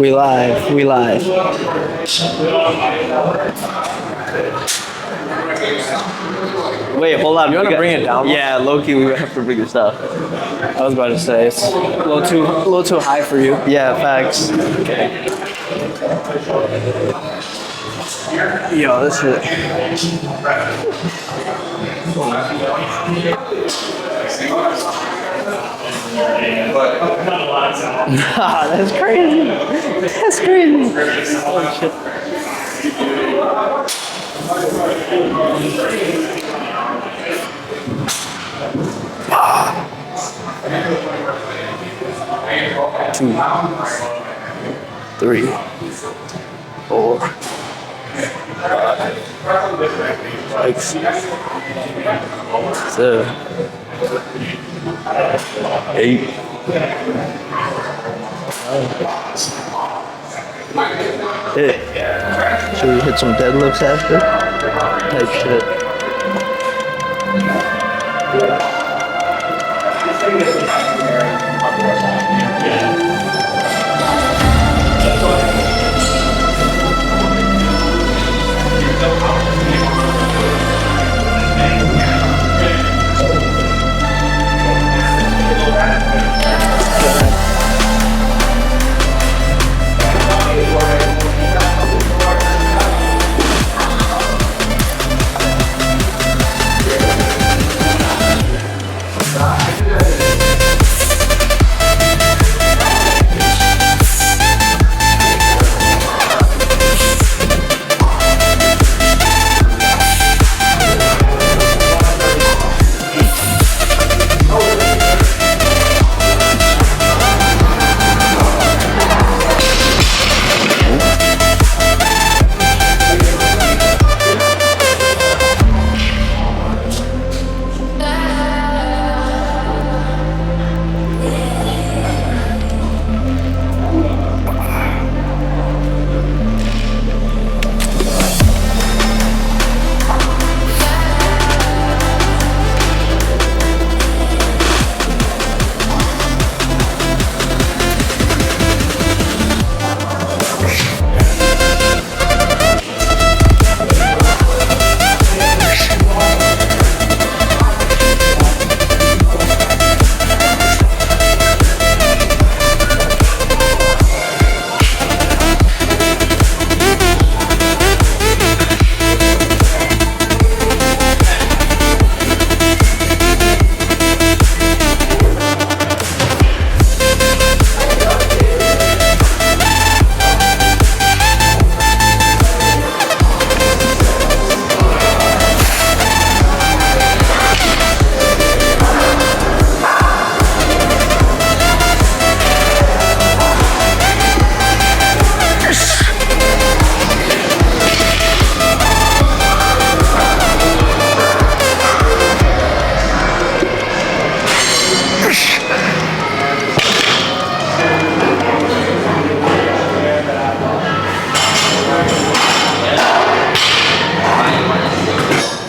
We live. We live. Wait, hold on. You want to bring it down? Yeah, low-key, we have to bring this up. I was about to say it's a little too high for you. Yeah, facts. Okay. Yo, this shit. Ah, that's crazy. That's crazy. Oh, shit. Two, 3, 4, 5, 6, 7, 8. Hit. Should we hit some deadlifts after? Type shit.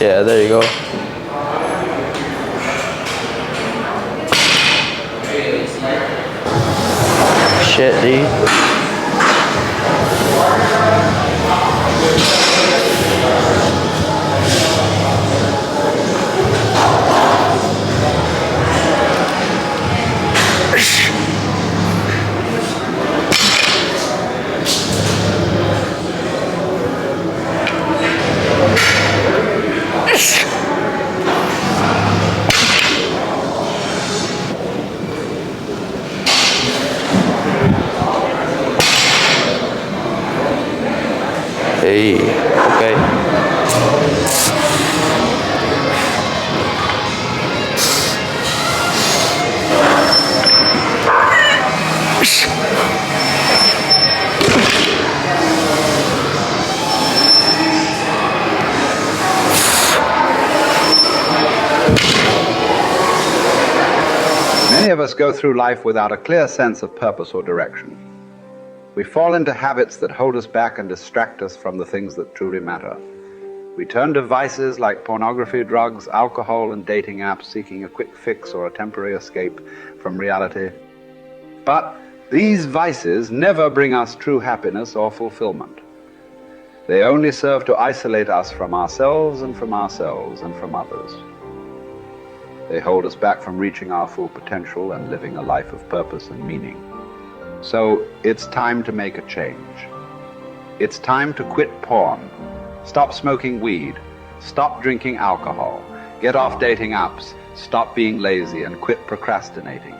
Yeah, there you go. Shit, dude. Hey, okay. Many of us go through life without a clear sense of purpose or direction. We fall into habits that hold us back and distract us from the things that truly matter. We turn to vices like pornography, drugs, alcohol, and dating apps, seeking a quick fix or a temporary escape from reality. But These vices never bring us true happiness or fulfillment. They only serve to isolate us from ourselves and from others. They hold us back from reaching our full potential and living a life of purpose and meaning. So it's time to make a change. It's time to quit porn, stop smoking weed, stop drinking alcohol, get off dating apps, stop being lazy, and quit procrastinating.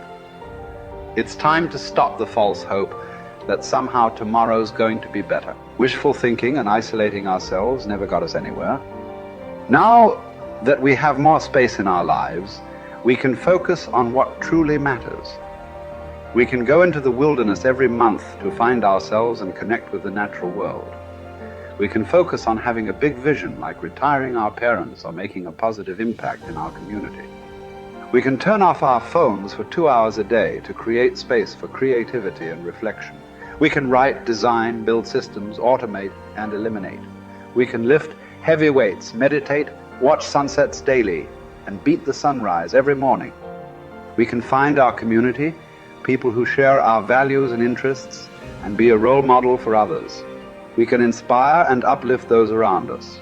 It's time to stop the false hope that somehow tomorrow's going to be better. Wishful thinking and isolating ourselves never got us anywhere. Now that we have more space in our lives, we can focus on what truly matters. We can go into the wilderness every month to find ourselves and connect with the natural world. We can focus on having a big vision like retiring our parents or making a positive impact in our community. We can turn off our phones for 2 hours a day to create space for creativity and reflection. We can write, design, build systems, automate, and eliminate. We can lift heavy weights, meditate, watch sunsets daily, and beat the sunrise every morning. We can find our community, people who share our values and interests, and be a role model for others. We can inspire and uplift those around us,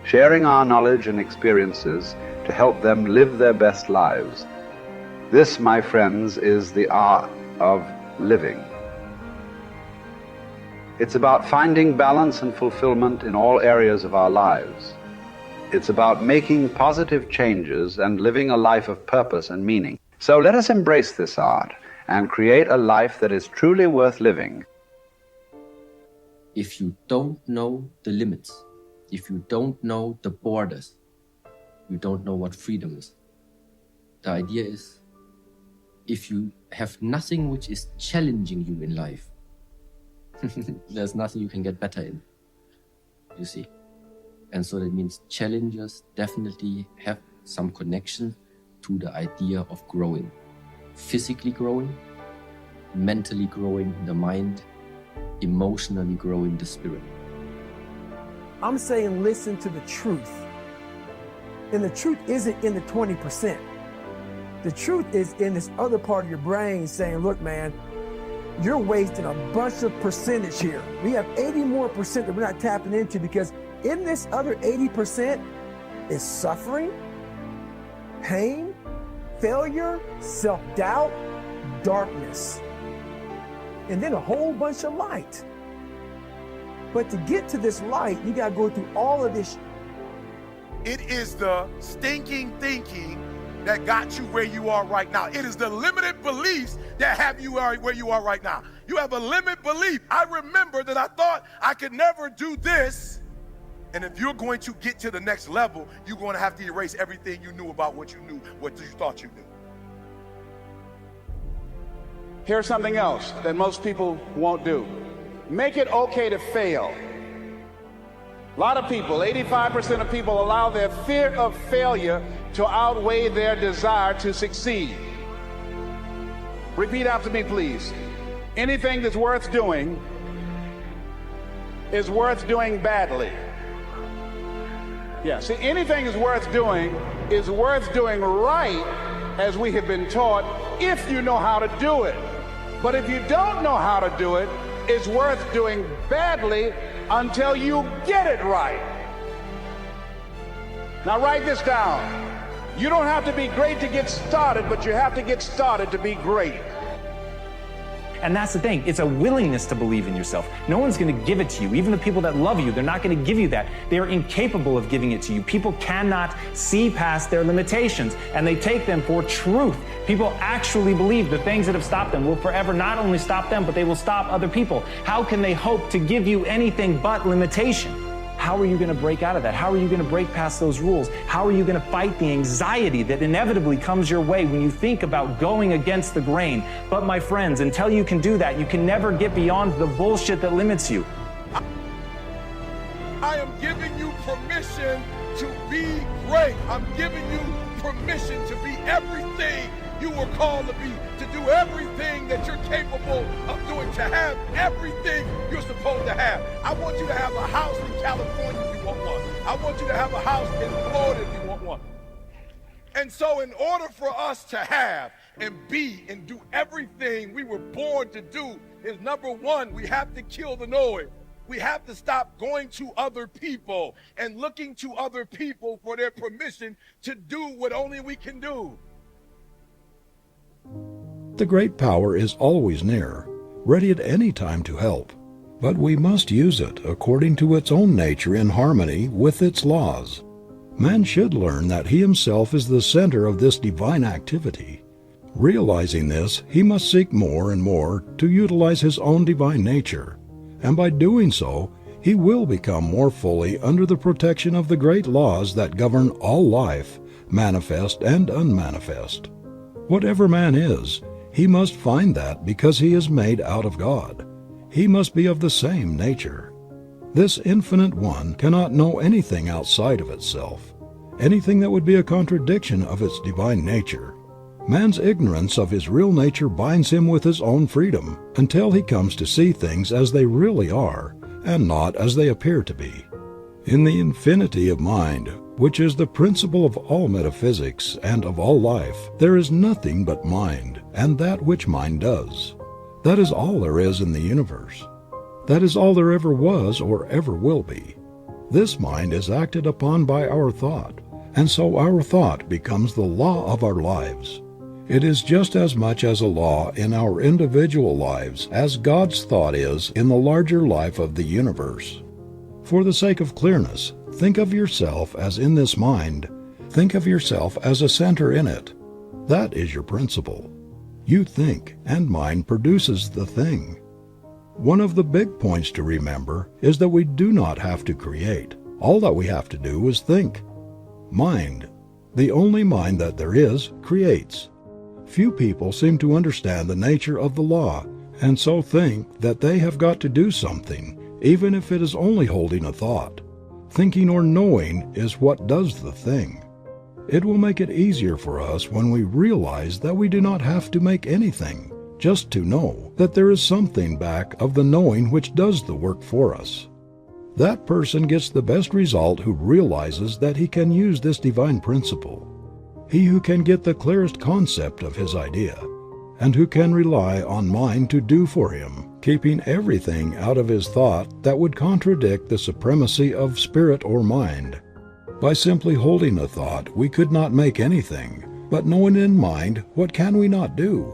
sharing our knowledge and experiences to help them live their best lives. This, my friends, is the art of living. It's about finding balance and fulfillment in all areas of our lives. It's about making positive changes and living a life of purpose and meaning. So let us embrace this art and create a life that is truly worth living. If you don't know the limits, if you don't know the borders, you don't know what freedom is. The idea is, if you have nothing which is challenging you in life, there's nothing you can get better in, you see. And so that means challenges definitely have some connection to the idea of growing. Physically growing, mentally growing the mind, emotionally growing the spirit. I'm saying listen to the truth. And the truth isn't in the 20%. The truth is in this other part of your brain saying, look, man, you're wasting a bunch of percentage here. We have 80 more percent that we're not tapping into, because in this other 80% is suffering, pain, failure, self-doubt, darkness, and then a whole bunch of light. But to get to this light, you gotta go through all of this. It is the stinking thinking that got you where you are right now. It is the limited beliefs that have you where you are right now. You have a limited belief. I remember that I thought I could never do this. And if you're going to get to the next level, you're going to have to erase everything you knew about what you knew, what you thought you knew. Here's something else that most people won't do. Make it okay to fail. A lot of people, 85% of people, allow their fear of failure to outweigh their desire to succeed. Repeat after me, please. Anything that's worth doing is worth doing badly. Yeah, see, anything is worth doing right, as we have been taught, if you know how to do it. But if you don't know how to do it, it's worth doing badly until you get it right. Now write this down. You don't have to be great to get started, but you have to get started to be great. And that's the thing. It's a willingness to believe in yourself. No one's going to give it to you. Even the people that love you, they're not going to give you that. They are incapable of giving it to you. People cannot see past their limitations, and they take them for truth. People actually believe the things that have stopped them will forever not only stop them, but they will stop other people. How can they hope to give you anything but limitation? How are you going to break out of that? How are you going to break past those rules? How are you going to fight the anxiety that inevitably comes your way when you think about going against the grain? But my friends, until you can do that, you can never get beyond the bullshit that limits you. I am giving you permission to be great. I'm giving you permission to be everything you were called to be, to do everything that you're capable of doing, to have everything you're supposed to have. I want you to have a house in California if you want one. I want you to have a house in Florida if you want one. And so in order for us to have and be and do everything we were born to do is, number one, we have to kill the noise. We have to stop going to other people and looking to other people for their permission to do what only we can do. The great power is always near, ready at any time to help, but we must use it according to its own nature in harmony with its laws. Man should learn that he himself is the center of this divine activity. Realizing this, he must seek more and more to utilize his own divine nature, and by doing so, he will become more fully under the protection of the great laws that govern all life, manifest and unmanifest. Whatever man is, he must find that because he is made out of God. He must be of the same nature. This infinite one cannot know anything outside of itself, anything that would be a contradiction of its divine nature. Man's ignorance of his real nature binds him with his own freedom until he comes to see things as they really are and not as they appear to be. In the infinity of mind, which is the principle of all metaphysics and of all life, there is nothing but mind and that which mind does. That is all there is in the universe. That is all there ever was or ever will be. This mind is acted upon by our thought, and so our thought becomes the law of our lives. It is just as much as a law in our individual lives as God's thought is in the larger life of the universe. For the sake of clearness, think of yourself as in this mind. Think of yourself as a center in it. That is your principle. You think, and mind produces the thing. One of the big points to remember is that we do not have to create. All that we have to do is think. Mind, the only mind that there is, creates. Few people seem to understand the nature of the law and so think that they have got to do something, even if it is only holding a thought. Thinking or knowing is what does the thing. It will make it easier for us when we realize that we do not have to make anything, just to know that there is something back of the knowing which does the work for us. That person gets the best result who realizes that he can use this divine principle. He who can get the clearest concept of his idea, and who can rely on mind to do for him, keeping everything out of his thought that would contradict the supremacy of spirit or mind. By simply holding a thought we could not make anything, but knowing in mind, what can we not do?